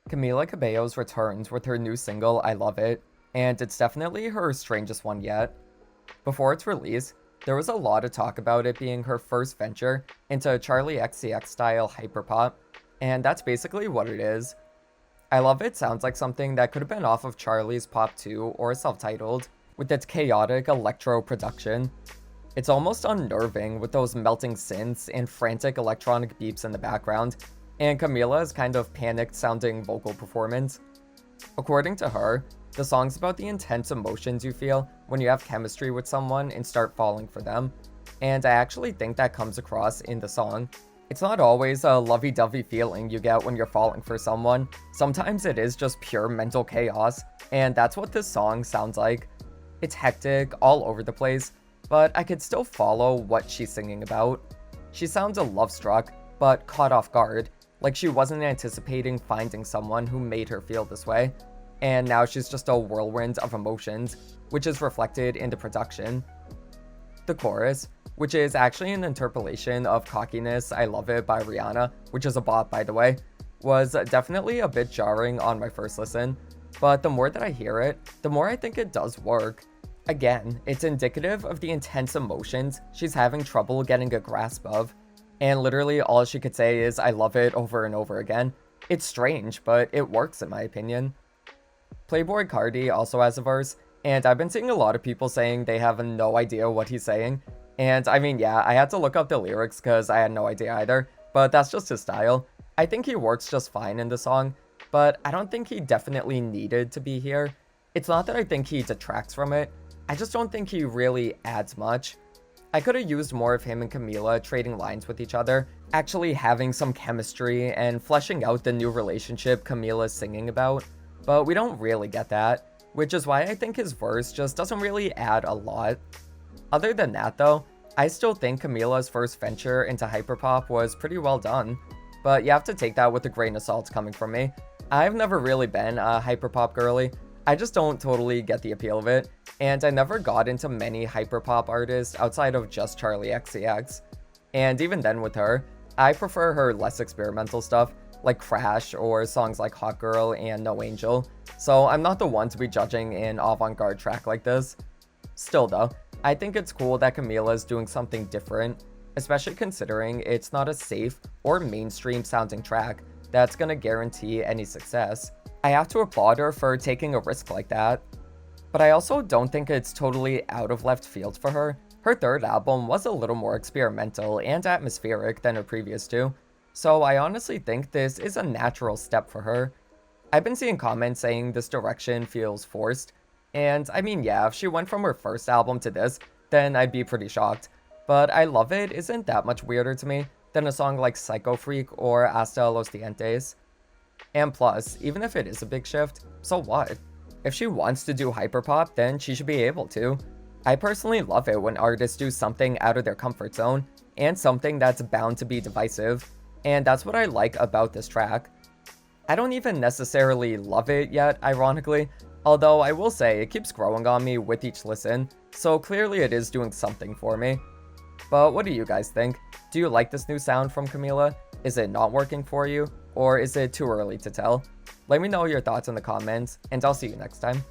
Camila Cabello's returned with her new single, I Love It, and it's definitely her strangest one yet. Before its release, there was a lot of talk about it being her first venture into Charlie XCX style hyperpop, and that's basically what it is. I Love It sounds like something that could have been off of Charlie's Pop 2 or self-titled, with its chaotic electro production. It's almost unnerving with those melting synths and frantic electronic beeps in the background, and Camila's kind of panicked sounding vocal performance. According to her, the song's about the intense emotions you feel when you have chemistry with someone and start falling for them, and I actually think that comes across in the song. It's not always a lovey-dovey feeling you get when you're falling for someone. Sometimes it is just pure mental chaos, and that's what this song sounds like. It's hectic, all over the place, but I could still follow what she's singing about. She sounds love-struck, but caught off guard, like she wasn't anticipating finding someone who made her feel this way, and now she's just a whirlwind of emotions, which is reflected in the production. The chorus, which is actually an interpolation of Cockiness, I Love It by Rihanna, which is a bop by the way, was definitely a bit jarring on my first listen, but the more that I hear it, the more I think it does work. Again, it's indicative of the intense emotions she's having trouble getting a grasp of, and literally all she could say is I love it over and over again. It's strange, but it works in my opinion. Playboy Cardi also has a verse, and I've been seeing a lot of people saying they have no idea what he's saying, and I mean yeah, I had to look up the lyrics because I had no idea either, but that's just his style. I think he works just fine in the song, but I don't think he definitely needed to be here. It's not that I think he detracts from it, I just don't think he really adds much. I could have used more of him and Camila trading lines with each other, actually having some chemistry and fleshing out the new relationship Camila's singing about, but we don't really get that, which is why I think his verse just doesn't really add a lot. Other than that though, I still think Camila's first venture into hyperpop was pretty well done, but you have to take that with a grain of salt coming from me. I've never really been a hyperpop girly, I just don't totally get the appeal of it, and I never got into many hyperpop artists outside of just Charlie XCX. And even then with her, I prefer her less experimental stuff, like Crash or songs like Hot Girl and No Angel, so I'm not the one to be judging an avant-garde track like this. Still though, I think it's cool that Camila's doing something different, especially considering it's not a safe or mainstream sounding track that's gonna guarantee any success. I have to applaud her for taking a risk like that. But I also don't think it's totally out of left field for her. Her third album was a little more experimental and atmospheric than her previous two, so I honestly think this is a natural step for her. I've been seeing comments saying this direction feels forced, and I mean yeah, if she went from her first album to this, then I'd be pretty shocked. But I Love It isn't that much weirder to me than a song like Psycho Freak or Hasta los Dientes. And plus, even if it is a big shift, so what? If she wants to do hyperpop, then she should be able to. I personally love it when artists do something out of their comfort zone, and something that's bound to be divisive, and that's what I like about this track. I don't even necessarily love it yet, ironically, although I will say it keeps growing on me with each listen, so clearly it is doing something for me. But what do you guys think? Do you like this new sound from Camila? Is it not working for you? Or is it too early to tell? Let me know your thoughts in the comments, and I'll see you next time.